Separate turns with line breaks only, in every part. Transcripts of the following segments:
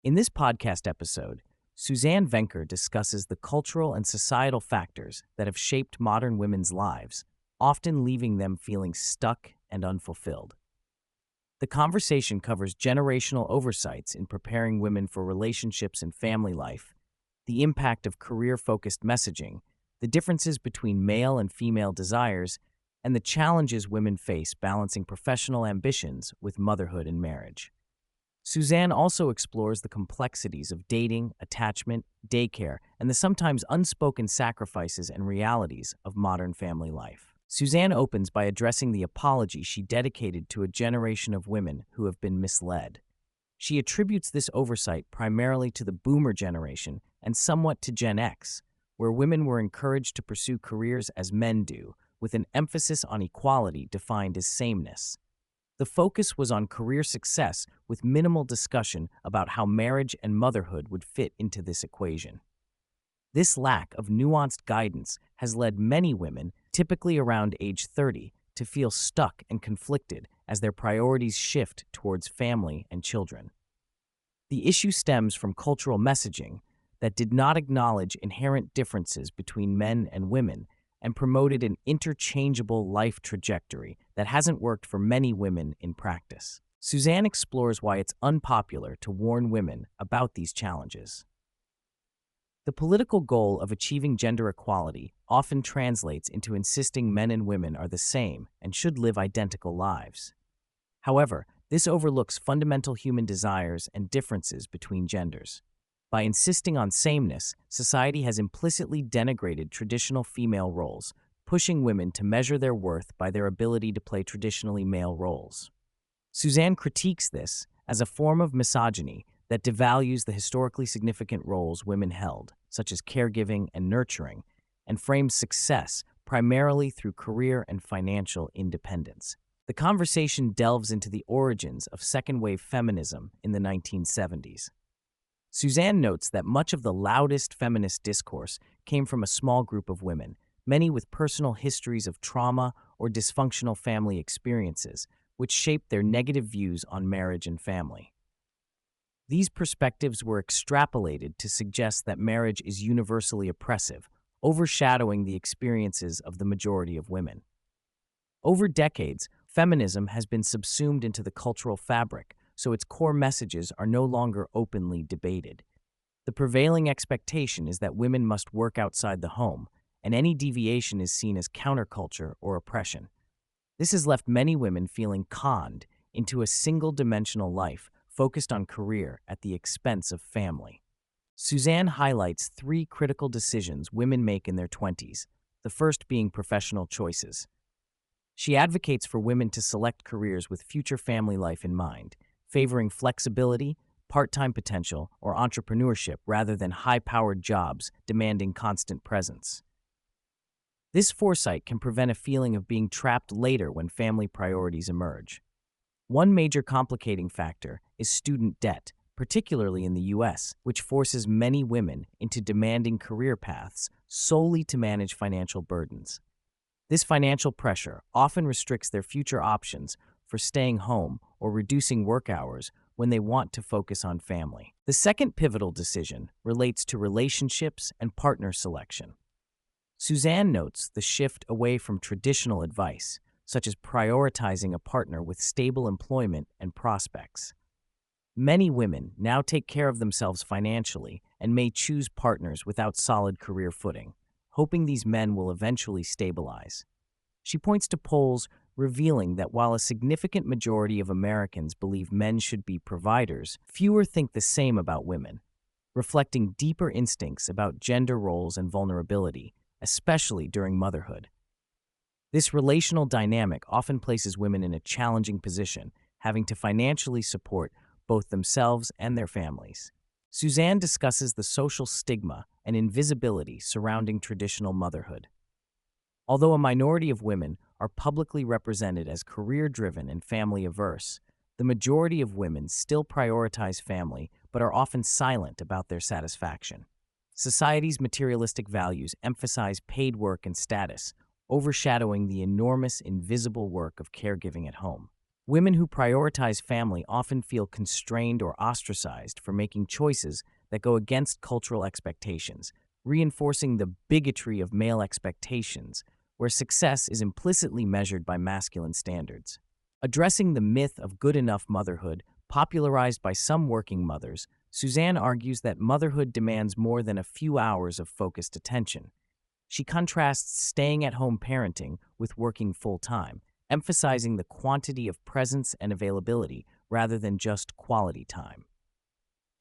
In this podcast episode, Suzanne Venker discusses the cultural and societal factors that have shaped modern women's lives, often leaving them feeling stuck and unfulfilled. The conversation covers generational oversights in preparing women for relationships and family life, the impact of career-focused messaging, the differences between male and female desires, and the challenges women face balancing professional ambitions with motherhood and marriage. Suzanne also explores the complexities of dating, attachment, daycare, and the sometimes unspoken sacrifices and realities of modern family life. Suzanne opens by addressing the apology she dedicated to a generation of women who have been misled. She attributes this oversight primarily to the boomer generation and somewhat to Gen X, where women were encouraged to pursue careers as men do, with an emphasis on equality defined as sameness. The focus was on career success with minimal discussion about how marriage and motherhood would fit into this equation. This lack of nuanced guidance has led many women, typically around age 30, to feel stuck and conflicted as their priorities shift towards family and children. The issue stems from cultural messaging that did not acknowledge inherent differences between men and women and promoted an interchangeable life trajectory that hasn't worked for many women in practice. Suzanne explores why it's unpopular to warn women about these challenges. The political goal of achieving gender equality often translates into insisting men and women are the same and should live identical lives. However, this overlooks fundamental human desires and differences between genders. By insisting on sameness, society has implicitly denigrated traditional female roles, pushing women to measure their worth by their ability to play traditionally male roles. Suzanne critiques this as a form of misogyny that devalues the historically significant roles women held, such as caregiving and nurturing, and frames success primarily through career and financial independence. The conversation delves into the origins of second-wave feminism in the 1970s. Suzanne notes that much of the loudest feminist discourse came from a small group of women, many with personal histories of trauma or dysfunctional family experiences, which shaped their negative views on marriage and family. These perspectives were extrapolated to suggest that marriage is universally oppressive, overshadowing the experiences of the majority of women. Over decades, feminism has been subsumed into the cultural fabric, so its core messages are no longer openly debated. The prevailing expectation is that women must work outside the home, and any deviation is seen as counterculture or oppression. This has left many women feeling conned into a single-dimensional life focused on career at the expense of family. Suzanne highlights three critical decisions women make in their 20s, the first being professional choices. She advocates for women to select careers with future family life in mind, favoring flexibility, part-time potential, or entrepreneurship rather than high-powered jobs demanding constant presence. This foresight can prevent a feeling of being trapped later when family priorities emerge. One major complicating factor is student debt, particularly in the U.S., which forces many women into demanding career paths solely to manage financial burdens. This financial pressure often restricts their future options for staying home or reducing work hours when they want to focus on family. The second pivotal decision relates to relationships and partner selection. Suzanne notes the shift away from traditional advice, such as prioritizing a partner with stable employment and prospects. Many women now take care of themselves financially and may choose partners without solid career footing, hoping these men will eventually stabilize. She points to polls revealing that while a significant majority of Americans believe men should be providers, fewer think the same about women, reflecting deeper instincts about gender roles and vulnerability, especially during motherhood. This relational dynamic often places women in a challenging position, having to financially support both themselves and their families. Suzanne discusses the social stigma and invisibility surrounding traditional motherhood. Although a minority of women are publicly represented as career-driven and family-averse, the majority of women still prioritize family but are often silent about their satisfaction. Society's materialistic values emphasize paid work and status, overshadowing the enormous invisible work of caregiving at home. Women who prioritize family often feel constrained or ostracized for making choices that go against cultural expectations, reinforcing the bigotry of male expectations, where success is implicitly measured by masculine standards. Addressing the myth of good enough motherhood, popularized by some working mothers, Suzanne argues that motherhood demands more than a few hours of focused attention. She contrasts staying at home parenting with working full time, emphasizing the quantity of presence and availability rather than just quality time.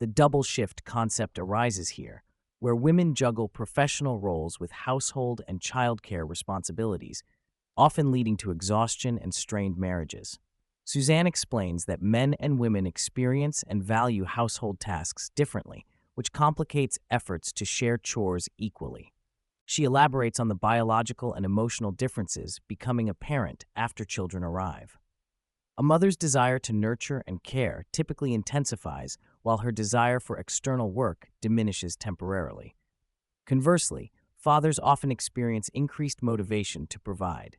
The double shift concept arises here, where women juggle professional roles with household and childcare responsibilities, often leading to exhaustion and strained marriages. Suzanne explains that men and women experience and value household tasks differently, which complicates efforts to share chores equally. She elaborates on the biological and emotional differences becoming apparent after children arrive. A mother's desire to nurture and care typically intensifies, while her desire for external work diminishes temporarily. Conversely, fathers often experience increased motivation to provide.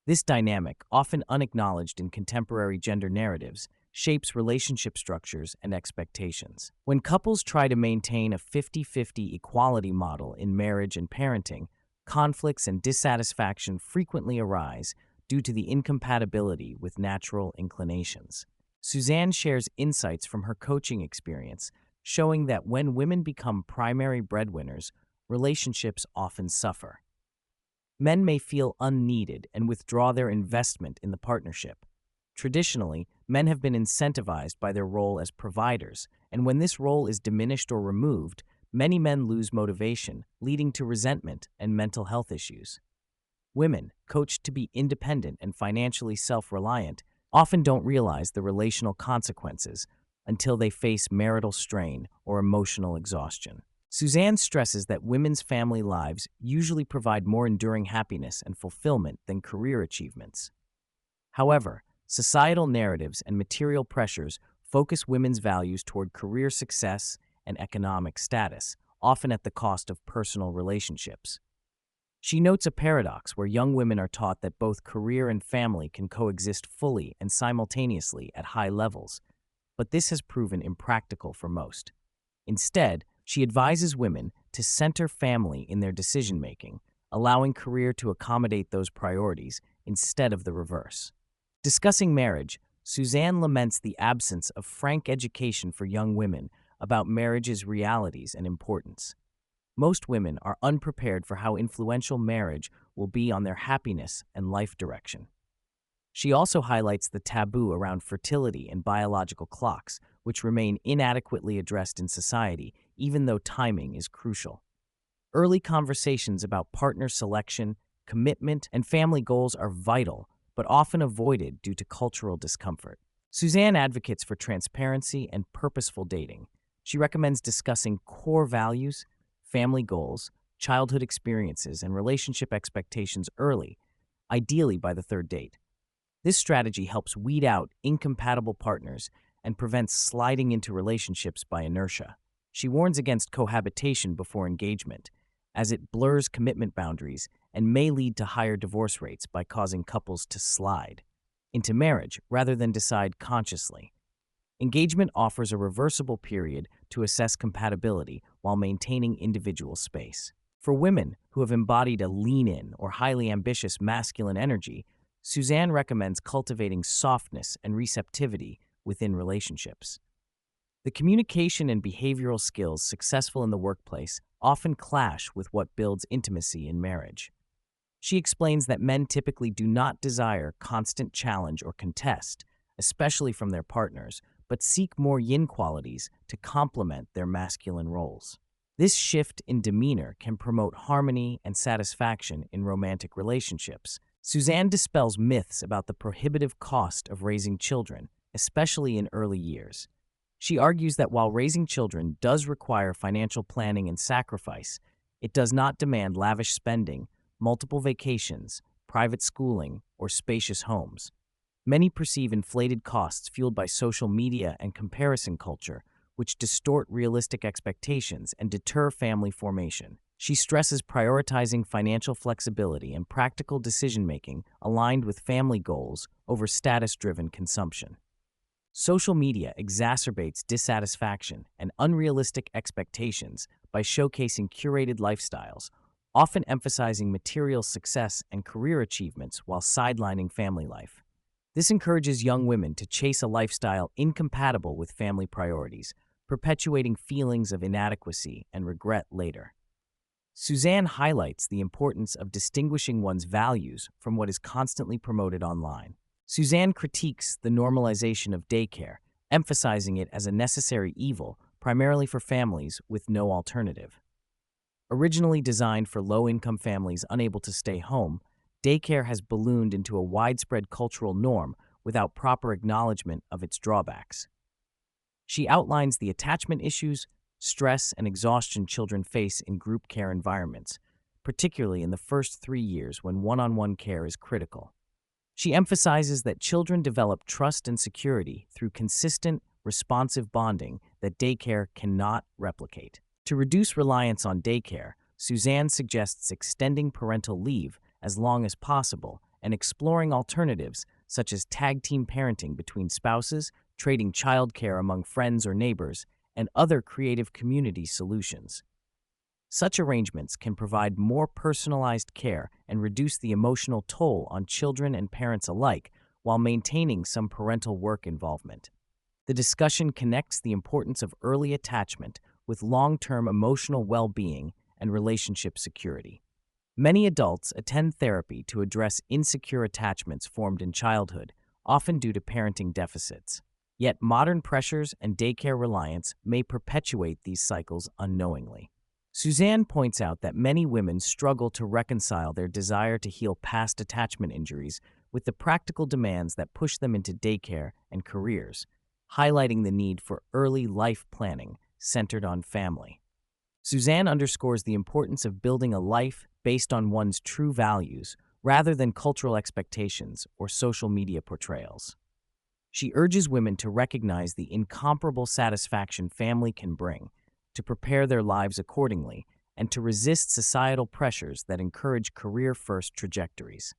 This dynamic, often unacknowledged in contemporary gender narratives, shapes relationship structures and expectations. When couples try to maintain a 50-50 equality model in marriage and parenting, conflicts and dissatisfaction frequently arise due to the incompatibility with natural inclinations. Suzanne shares insights from her coaching experience, showing that when women become primary breadwinners, relationships often suffer. Men may feel unneeded and withdraw their investment in the partnership. Traditionally, men have been incentivized by their role as providers, and when this role is diminished or removed, many men lose motivation, leading to resentment and mental health issues. Women, coached to be independent and financially self-reliant, often don't realize the relational consequences until they face marital strain or emotional exhaustion. Suzanne stresses that women's family lives usually provide more enduring happiness and fulfillment than career achievements. However, societal narratives and material pressures focus women's values toward career success and economic status, often at the cost of personal relationships. She notes a paradox where young women are taught that both career and family can coexist fully and simultaneously at high levels, but this has proven impractical for most. Instead, she advises women to center family in their decision-making, allowing career to accommodate those priorities instead of the reverse. Discussing marriage, Suzanne laments the absence of frank education for young women about marriage's realities and importance. Most women are unprepared for how influential marriage will be on their happiness and life direction. She also highlights the taboo around fertility and biological clocks, which remain inadequately addressed in society, even though timing is crucial. Early conversations about partner selection, commitment, and family goals are vital, but often avoided due to cultural discomfort. Suzanne advocates for transparency and purposeful dating. She recommends discussing core values, family goals, childhood experiences, and relationship expectations early, ideally by the third date. This strategy helps weed out incompatible partners and prevents sliding into relationships by inertia. She warns against cohabitation before engagement, as it blurs commitment boundaries and may lead to higher divorce rates by causing couples to slide into marriage rather than decide consciously. Engagement offers a reversible period to assess compatibility while maintaining individual space. For women who have embodied a lean-in or highly ambitious masculine energy, Suzanne recommends cultivating softness and receptivity within relationships. The communication and behavioral skills successful in the workplace often clash with what builds intimacy in marriage. She explains that men typically do not desire constant challenge or contest, especially from their partners, but seek more yin qualities to complement their masculine roles. This shift in demeanor can promote harmony and satisfaction in romantic relationships. Suzanne dispels myths about the prohibitive cost of raising children, especially in early years. She argues that while raising children does require financial planning and sacrifice, it does not demand lavish spending, multiple vacations, private schooling, or spacious homes. Many perceive inflated costs fueled by social media and comparison culture, which distort realistic expectations and deter family formation. She stresses prioritizing financial flexibility and practical decision-making aligned with family goals over status-driven consumption. Social media exacerbates dissatisfaction and unrealistic expectations by showcasing curated lifestyles, often emphasizing material success and career achievements while sidelining family life. This encourages young women to chase a lifestyle incompatible with family priorities, perpetuating feelings of inadequacy and regret later. Suzanne highlights the importance of distinguishing one's values from what is constantly promoted online. Suzanne critiques the normalization of daycare, emphasizing it as a necessary evil, primarily for families with no alternative. Originally designed for low-income families unable to stay home, daycare has ballooned into a widespread cultural norm without proper acknowledgement of its drawbacks. She outlines the attachment issues, stress, and exhaustion children face in group care environments, particularly in the first 3 years when one-on-one care is critical. She emphasizes that children develop trust and security through consistent, responsive bonding that daycare cannot replicate. To reduce reliance on daycare, Suzanne suggests extending parental leave as long as possible and exploring alternatives such as tag-team parenting between spouses, trading childcare among friends or neighbors, and other creative community solutions. Such arrangements can provide more personalized care and reduce the emotional toll on children and parents alike while maintaining some parental work involvement. The discussion connects the importance of early attachment with long-term emotional well-being and relationship security. Many adults attend therapy to address insecure attachments formed in childhood, often due to parenting deficits. Yet modern pressures and daycare reliance may perpetuate these cycles unknowingly. Suzanne points out that many women struggle to reconcile their desire to heal past attachment injuries with the practical demands that push them into daycare and careers, highlighting the need for early life planning centered on family. Suzanne underscores the importance of building a life based on one's true values rather than cultural expectations or social media portrayals. She urges women to recognize the incomparable satisfaction family can bring, to prepare their lives accordingly, and to resist societal pressures that encourage career-first trajectories.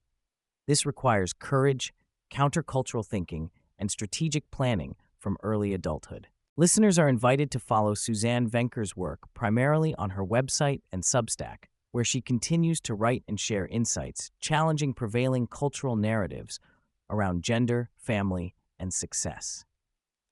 This requires courage, countercultural thinking, and strategic planning from early adulthood. Listeners are invited to follow Suzanne Venker's work primarily on her website and Substack, where she continues to write and share insights challenging prevailing cultural narratives around gender, family, and success.